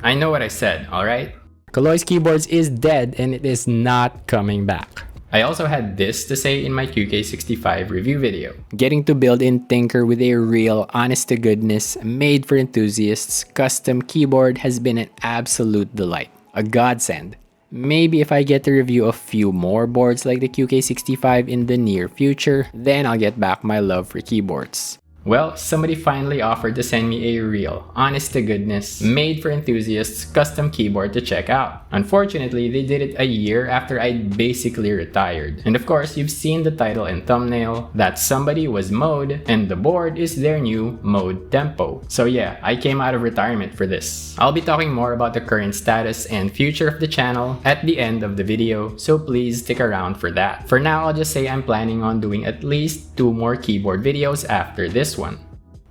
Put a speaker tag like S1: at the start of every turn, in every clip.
S1: I know what I said, alright?
S2: Caloy's keyboards is dead and it is not coming back.
S1: I also had this to say in my QK65 review video.
S2: Getting to build in Tinker with a real, honest-to-goodness, made-for-enthusiasts custom keyboard has been an absolute delight. A godsend. Maybe if I get to review a few more boards like the QK65 in the near future, then I'll get back my love for keyboards.
S1: Well, somebody finally offered to send me a real, honest-to-goodness, made-for-enthusiasts custom keyboard to check out. Unfortunately, they did it a year after I'd basically retired. And of course, you've seen the title and thumbnail, that somebody was Mode, and the board is their new Mode Tempo. So yeah, I came out of retirement for this. I'll be talking more about the current status and future of the channel at the end of the video, so please stick around for that. For now, I'll just say I'm planning on doing at least 2 more keyboard videos after this one.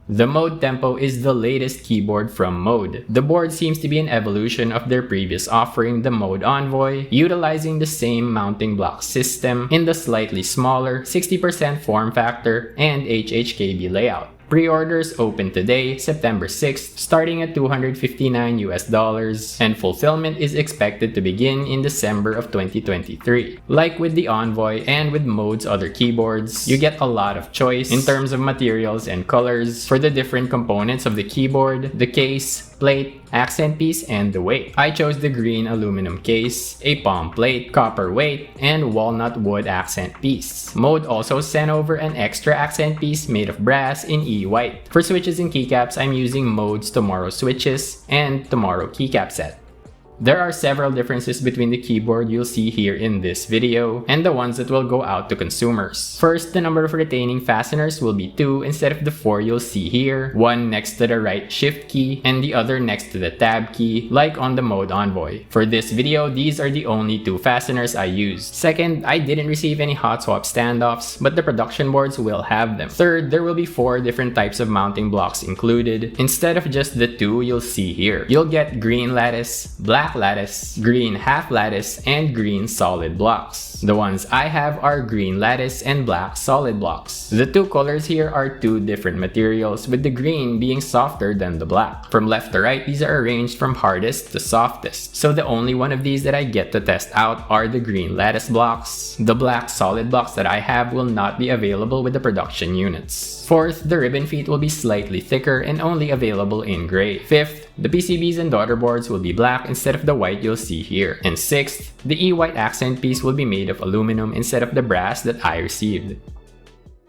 S1: The Mode Tempo is the latest keyboard from Mode. The board seems to be an evolution of their previous offering, the Mode Envoy, utilizing the same mounting block system in the slightly smaller 60% form factor and HHKB layout. Pre-orders open today, September 6th, starting at $259 and fulfillment is expected to begin in December of 2023. Like with the Envoy and with Mode's other keyboards, you get a lot of choice in terms of materials and colors for the different components of the keyboard, the case, plate, accent piece, and the weight. I chose the green aluminum case, a palm plate, copper weight, and walnut wood accent piece. Mode also sent over an extra accent piece made of brass in E-white. For switches and keycaps, I'm using Mode's Tomorrow switches and Tomorrow keycap set. There are several differences between the keyboard you'll see here in this video and the ones that will go out to consumers. First, the number of retaining fasteners will be 2 instead of the 4 you'll see here, one next to the right shift key and the other next to the tab key, like on the Mode Envoy. For this video, these are the only 2 fasteners I used. Second, I didn't receive any hot swap standoffs, but the production boards will have them. Third, there will be 4 different types of mounting blocks included, instead of just the 2 you'll see here. You'll get green lattice, black lattice, green half lattice, and green solid blocks. The ones I have are green lattice and black solid blocks. The 2 colors here are 2 different materials, with the green being softer than the black. From left to right, these are arranged from hardest to softest. So the only one of these that I get to test out are the green lattice blocks. The black solid blocks that I have will not be available with the production units. Fourth, the ribbon feet will be slightly thicker and only available in gray. Fifth, the PCBs and daughter boards will be black instead of the white you'll see here. And sixth, the E-white accent piece will be made of aluminum instead of the brass that I received.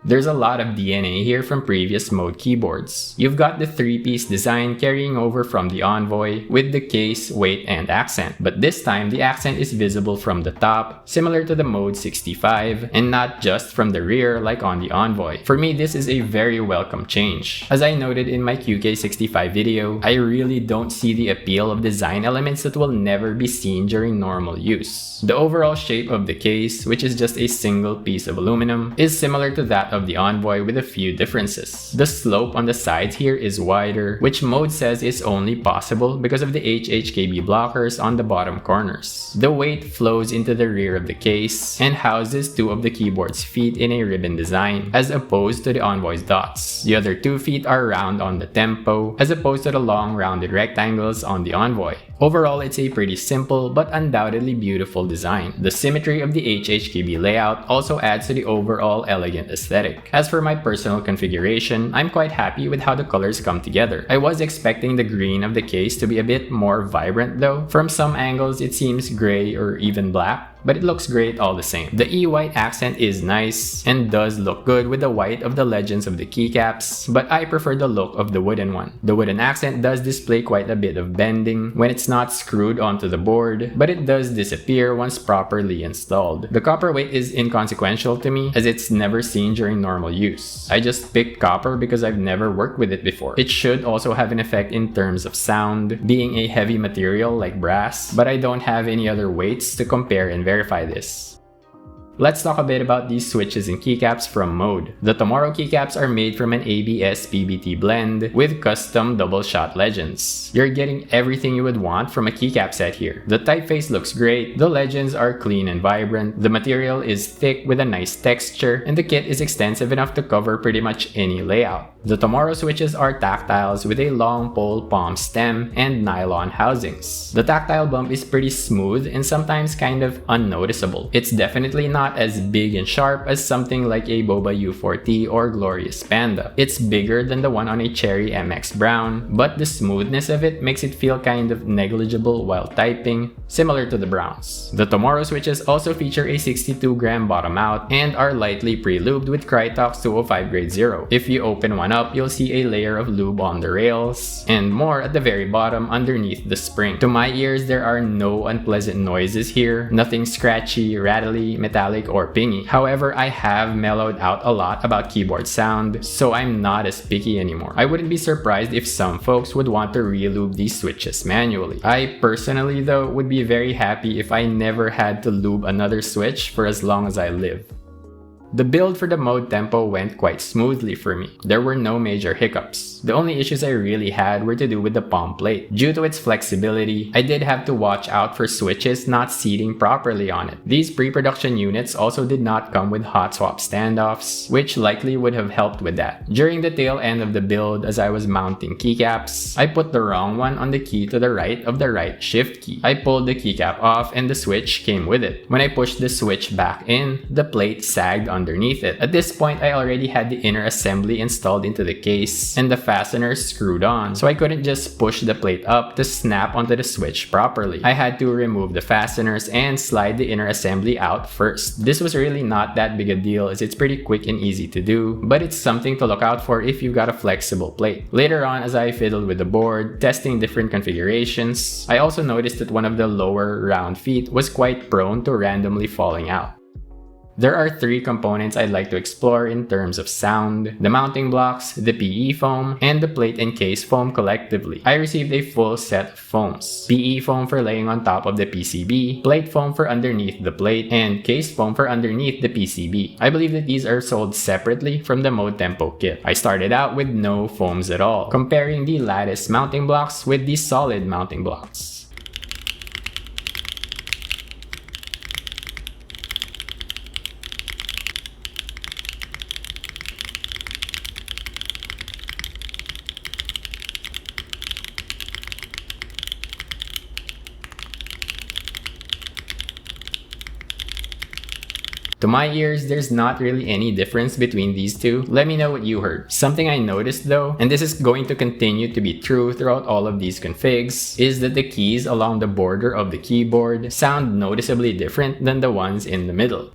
S1: There's a lot of DNA here from previous Mode keyboards. You've got the 3-piece design carrying over from the Envoy with the case, weight, and accent. But this time, the accent is visible from the top, similar to the Mode 65, and not just from the rear like on the Envoy. For me, this is a very welcome change. As I noted in my QK65 video, I really don't see the appeal of design elements that will never be seen during normal use. The overall shape of the case, which is just a single piece of aluminum, is similar to that of the Envoy with a few differences. The slope on the sides here is wider, which Mode says is only possible because of the HHKB blockers on the bottom corners. The weight flows into the rear of the case and houses 2 of the keyboard's feet in a ribbon design, as opposed to the Envoy's dots. The other 2 feet are round on the Tempo, as opposed to the long rounded rectangles on the Envoy. Overall, it's a pretty simple but undoubtedly beautiful design. The symmetry of the HHKB layout also adds to the overall elegant aesthetic. As for my personal configuration, I'm quite happy with how the colors come together. I was expecting the green of the case to be a bit more vibrant though. From some angles, it seems gray or even black, but it looks great all the same. The E-white accent is nice and does look good with the white of the legends of the keycaps, but I prefer the look of the wooden one. The wooden accent does display quite a bit of bending when it's not screwed onto the board, but it does disappear once properly installed. The copper weight is inconsequential to me, as it's never seen during normal use. I just picked copper because I've never worked with it before. It should also have an effect in terms of sound, being a heavy material like brass, but I don't have any other weights to compare and verify this. Let's talk a bit about these switches and keycaps from Mode. The Tomorrow keycaps are made from an ABS PBT blend with custom double shot legends. You're getting everything you would want from a keycap set here. The typeface looks great, the legends are clean and vibrant, the material is thick with a nice texture, and the kit is extensive enough to cover pretty much any layout. The Tomorrow switches are tactiles with a long pole palm stem and nylon housings. The tactile bump is pretty smooth and sometimes kind of unnoticeable. It's definitely not as big and sharp as something like a Boba U4T or Glorious Panda. It's bigger than the one on a Cherry MX Brown, but the smoothness of it makes it feel kind of negligible while typing, similar to the Browns. The Tomorrow switches also feature a 62-gram bottom out and are lightly pre-lubed with Krytox 205 grade 0. If you open one up, you'll see a layer of lube on the rails, and more at the very bottom underneath the spring. To my ears, there are no unpleasant noises here, nothing scratchy, rattly, metallic, or pingy. However, I have mellowed out a lot about keyboard sound, so I'm not as picky anymore. I wouldn't be surprised if some folks would want to re-lube these switches manually. I personally, though, would be very happy if I never had to lube another switch for as long as I live. The build for the Mode Tempo went quite smoothly for me. There were no major hiccups. The only issues I really had were to do with the palm plate. Due to its flexibility, I did have to watch out for switches not seating properly on it. These pre-production units also did not come with hot swap standoffs, which likely would have helped with that. During the tail end of the build, as I was mounting keycaps, I put the wrong one on the key to the right of the right shift key. I pulled the keycap off and the switch came with it. When I pushed the switch back in, the plate sagged underneath it. At this point, I already had the inner assembly installed into the case and the fasteners screwed on, so I couldn't just push the plate up to snap onto the switch properly. I had to remove the fasteners and slide the inner assembly out first. This was really not that big a deal as it's pretty quick and easy to do, but it's something to look out for if you've got a flexible plate. Later on, as I fiddled with the board, testing different configurations, I also noticed that one of the lower round feet was quite prone to randomly falling out. There are three components I'd like to explore in terms of sound: the mounting blocks, the PE foam, and the plate and case foam collectively. I received a full set of foams: PE foam for laying on top of the PCB, plate foam for underneath the plate, and case foam for underneath the PCB. I believe that these are sold separately from the Mode Tempo kit. I started out with no foams at all, comparing the Lattice mounting blocks with the solid mounting blocks. To my ears, there's not really any difference between these two. Let me know what you heard. Something I noticed though, and this is going to continue to be true throughout all of these configs, is that the keys along the border of the keyboard sound noticeably different than the ones in the middle.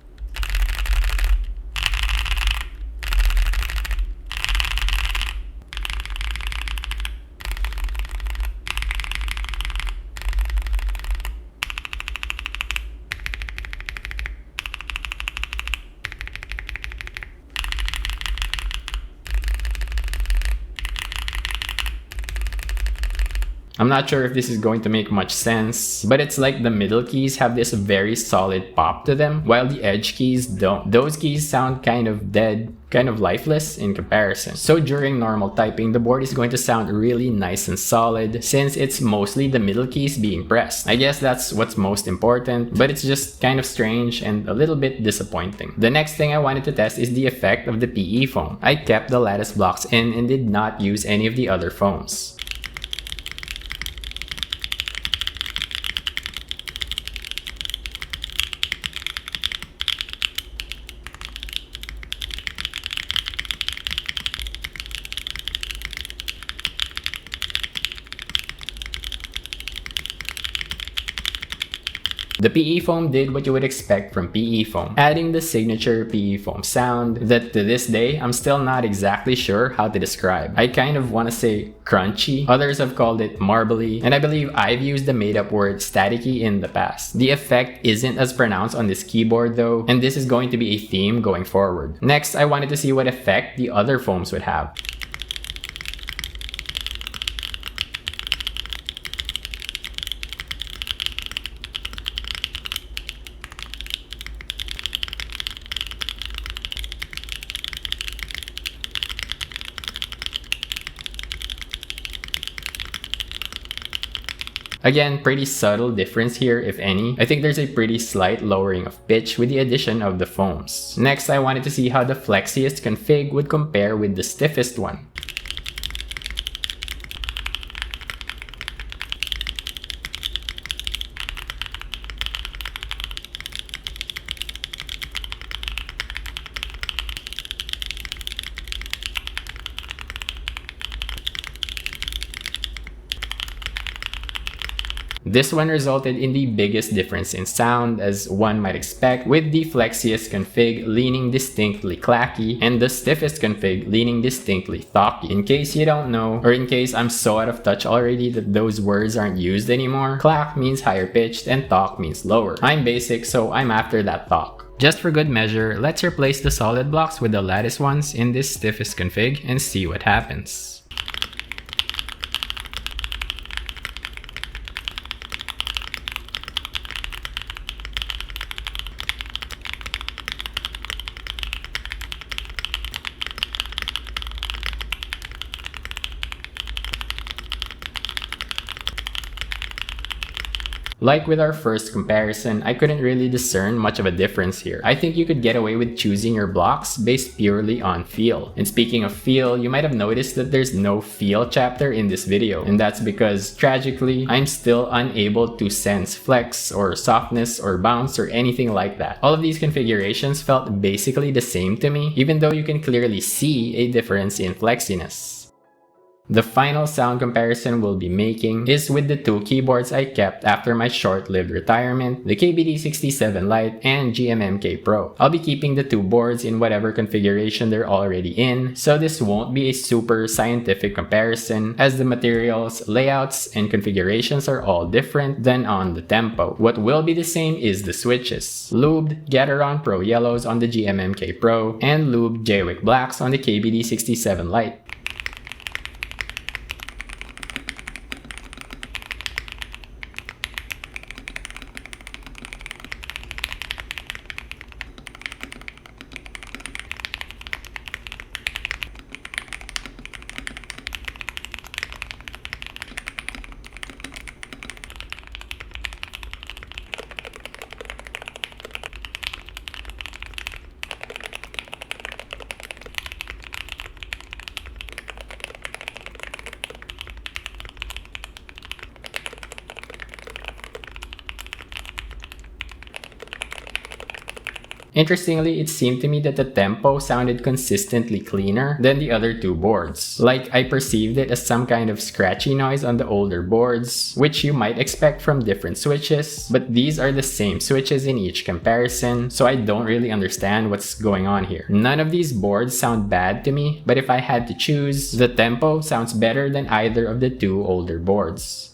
S1: I'm not sure if this is going to make much sense, but it's like the middle keys have this very solid pop to them, while the edge keys don't. Those keys sound kind of dead, kind of lifeless in comparison. So during normal typing, the board is going to sound really nice and solid since it's mostly the middle keys being pressed. I guess that's what's most important, but it's just kind of strange and a little bit disappointing. The next thing I wanted to test is the effect of the PE foam. I kept the Lattice blocks in and did not use any of the other foams. The PE foam did what you would expect from PE foam, adding the signature PE foam sound that to this day I'm still not exactly sure how to describe. I kind of want to say crunchy, others have called it marbly, and I believe I've used the made up word staticky in the past. The effect isn't as pronounced on this keyboard though, and this is going to be a theme going forward. Next, I wanted to see what effect the other foams would have. Again, pretty subtle difference here if any. I think there's a pretty slight lowering of pitch with the addition of the foams. Next, I wanted to see how the Flexiest config would compare with the Stiffest one. This one resulted in the biggest difference in sound, as one might expect, with the Flexiest config leaning distinctly clacky and the Stiffest config leaning distinctly thocky. In case you don't know, or in case I'm so out of touch already that those words aren't used anymore, clack means higher pitched and thock means lower. I'm basic, so I'm after that thock. Just for good measure, let's replace the solid blocks with the lattice ones in this Stiffest config and see what happens. Like with our first comparison, I couldn't really discern much of a difference here. I think you could get away with choosing your blocks based purely on feel. And speaking of feel, you might have noticed that there's no feel chapter in this video. And that's because, tragically, I'm still unable to sense flex or softness or bounce or anything like that. All of these configurations felt basically the same to me, even though you can clearly see a difference in flexiness. The final sound comparison we'll be making is with the two keyboards I kept after my short-lived retirement, the KBD67 Lite and GMMK Pro. I'll be keeping the two boards in whatever configuration they're already in, so this won't be a super scientific comparison as the materials, layouts, and configurations are all different than on the Tempo. What will be the same is the switches. Lubed Gateron Pro Yellows on the GMMK Pro and lubed Jwick Blacks on the KBD67 Lite. Interestingly, it seemed to me that the Tempo sounded consistently cleaner than the other two boards. Like, I perceived it as some kind of scratchy noise on the older boards, which you might expect from different switches, but these are the same switches in each comparison, so I don't really understand what's going on here. None of these boards sound bad to me, but if I had to choose, the Tempo sounds better than either of the two older boards.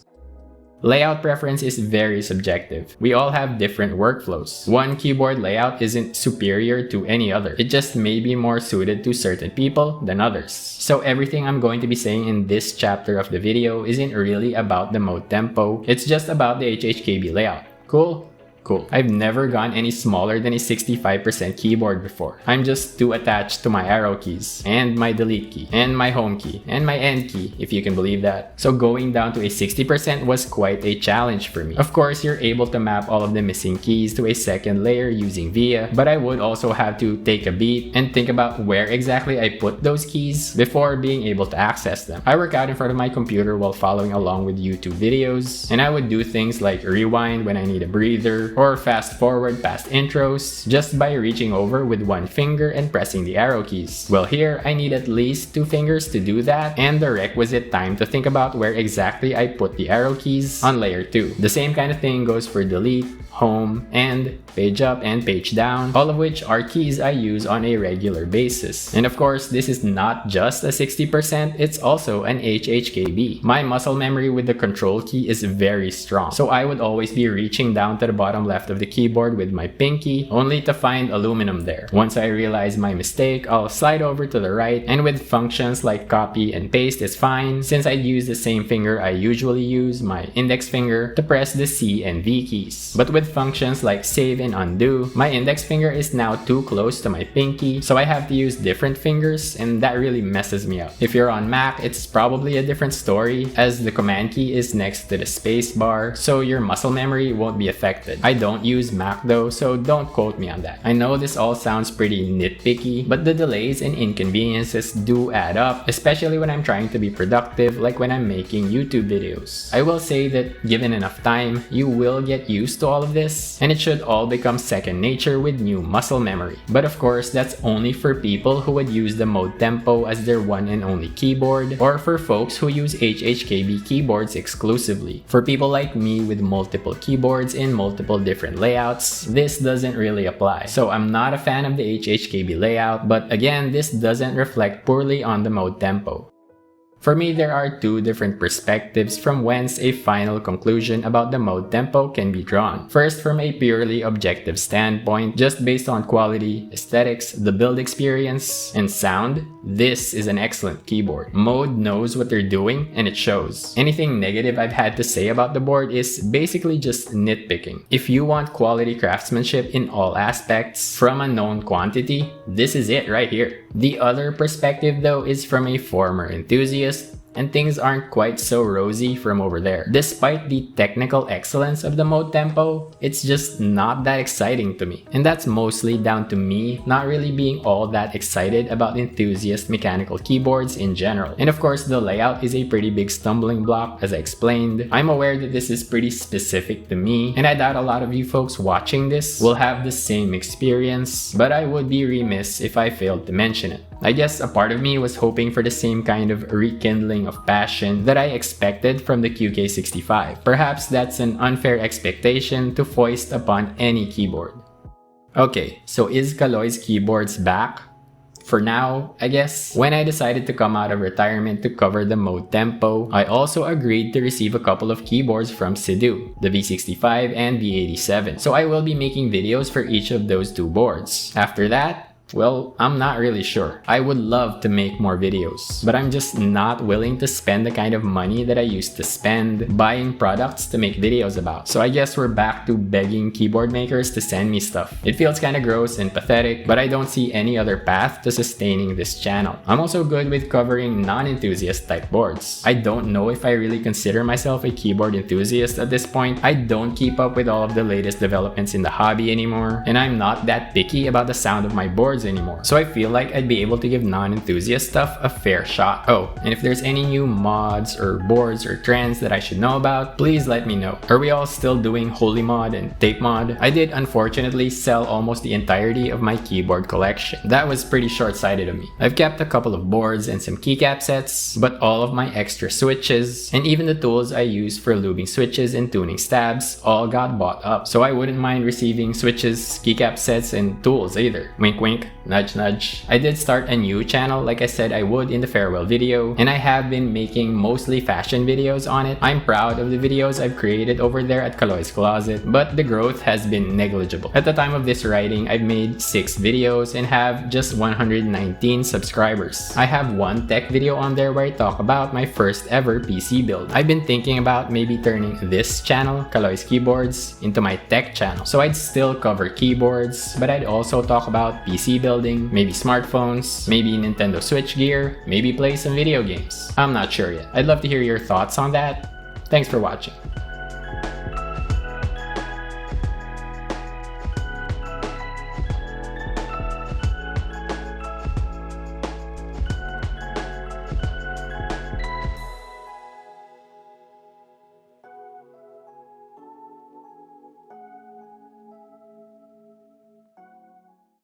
S1: Layout preference is very subjective. We all have different workflows. One keyboard layout isn't superior to any other. It just may be more suited to certain people than others. So everything I'm going to be saying in this chapter of the video isn't really about the mode Tempo. It's just about the HHKB layout. Cool? Cool. I've never gone any smaller than a 65% keyboard before. I'm just too attached to my arrow keys, and my delete key, and my home key, and my end key, if you can believe that. So going down to a 60% was quite a challenge for me. Of course, you're able to map all of the missing keys to a second layer using VIA, but I would also have to take a beat and think about where exactly I put those keys before being able to access them. I work out in front of my computer while following along with YouTube videos, and I would do things like rewind when I need a breather, or fast forward past intros just by reaching over with one finger and pressing the arrow keys. Well, here I need at least 2 fingers to do that and the requisite time to think about where exactly I put the arrow keys on layer 2. The same kind of thing goes for delete, home, and page up and page down, all of which are keys I use on a regular basis. And of course, this is not just a 60%, it's also an HHKB. My muscle memory with the control key is very strong, so I would always be reaching down to the bottom left of the keyboard with my pinky, only to find aluminum there. Once I realize my mistake, I'll slide over to the right, and with functions like copy and paste is fine since I'd use the same finger I usually use, my index finger, to press the C and V keys. But with functions like save and undo, my index finger is now too close to my pinky, so I have to use different fingers, and that really messes me up. If you're on Mac, it's probably a different story, as the command key is next to the space bar, so your muscle memory won't be affected. I don't use Mac though, so don't quote me on that. I know this all sounds pretty nitpicky, but the delays and inconveniences do add up, especially when I'm trying to be productive, like when I'm making YouTube videos. I will say that given enough time, you will get used to all of this, and it should all become second nature with new muscle memory. But of course, that's only for people who would use the mode tempo as their one and only keyboard, or for folks who use HHKB keyboards exclusively. For people like me with multiple keyboards in multiple different layouts, this doesn't really apply. So I'm not a fan of the HHKB layout, but again, this doesn't reflect poorly on the mode tempo. For me, there are two different perspectives from whence a final conclusion about the mode tempo can be drawn. First, from a purely objective standpoint, just based on quality, aesthetics, the build experience, and sound, this is an excellent keyboard. Mode knows what they're doing, and it shows. Anything negative I've had to say about the board is basically just nitpicking. If you want quality craftsmanship in all aspects from a known quantity, this is it right here. The other perspective though is from a former enthusiast, and things aren't quite so rosy from over there. Despite the technical excellence of the mode tempo, it's just not that exciting to me. And that's mostly down to me not really being all that excited about enthusiast mechanical keyboards in general. And of course, the layout is a pretty big stumbling block, as I explained. I'm aware that this is pretty specific to me, and I doubt a lot of you folks watching this will have the same experience, but I would be remiss if I failed to mention it. I guess a part of me was hoping for the same kind of rekindling of passion that I expected from the QK65. Perhaps that's an unfair expectation to foist upon any keyboard. Okay, so is Caloy's keyboards back? For now, I guess. When I decided to come out of retirement to cover the mode tempo, I also agreed to receive a couple of keyboards from Sidu, the V65 and V87. So I will be making videos for each of those two boards. After that, well, I'm not really sure. I would love to make more videos, but I'm just not willing to spend the kind of money that I used to spend buying products to make videos about. So I guess we're back to begging keyboard makers to send me stuff. It feels kind of gross and pathetic, but I don't see any other path to sustaining this channel. I'm also good with covering non-enthusiast type boards. I don't know if I really consider myself a keyboard enthusiast at this point. I don't keep up with all of the latest developments in the hobby anymore, and I'm not that picky about the sound of my boards anymore. So I feel like I'd be able to give non-enthusiast stuff a fair shot. Oh, and if there's any new mods or boards or trends that I should know about, please let me know. Are we all still doing holy mod and tape mod? I did unfortunately sell almost the entirety of my keyboard collection. That was pretty short-sighted of me. I've kept a couple of boards and some keycap sets, but all of my extra switches and even the tools I use for lubing switches and tuning stabs all got bought up. So I wouldn't mind receiving switches, keycap sets, and tools either. Wink wink. Nudge nudge. I did start a new channel like I said I would in the farewell video, and I have been making mostly fashion videos on it. I'm proud of the videos I've created over there at Caloy's Closet, but the growth has been negligible. At the time of this writing, I've made 6 videos and have just 119 subscribers. I have one tech video on there where I talk about my first ever PC build. I've been thinking about maybe turning this channel, Caloy's Keyboards, into my tech channel. So I'd still cover keyboards, but I'd also talk about PC building, maybe smartphones, maybe Nintendo Switch gear, maybe play some video games. I'm not sure yet. I'd love to hear your thoughts on that. Thanks for watching.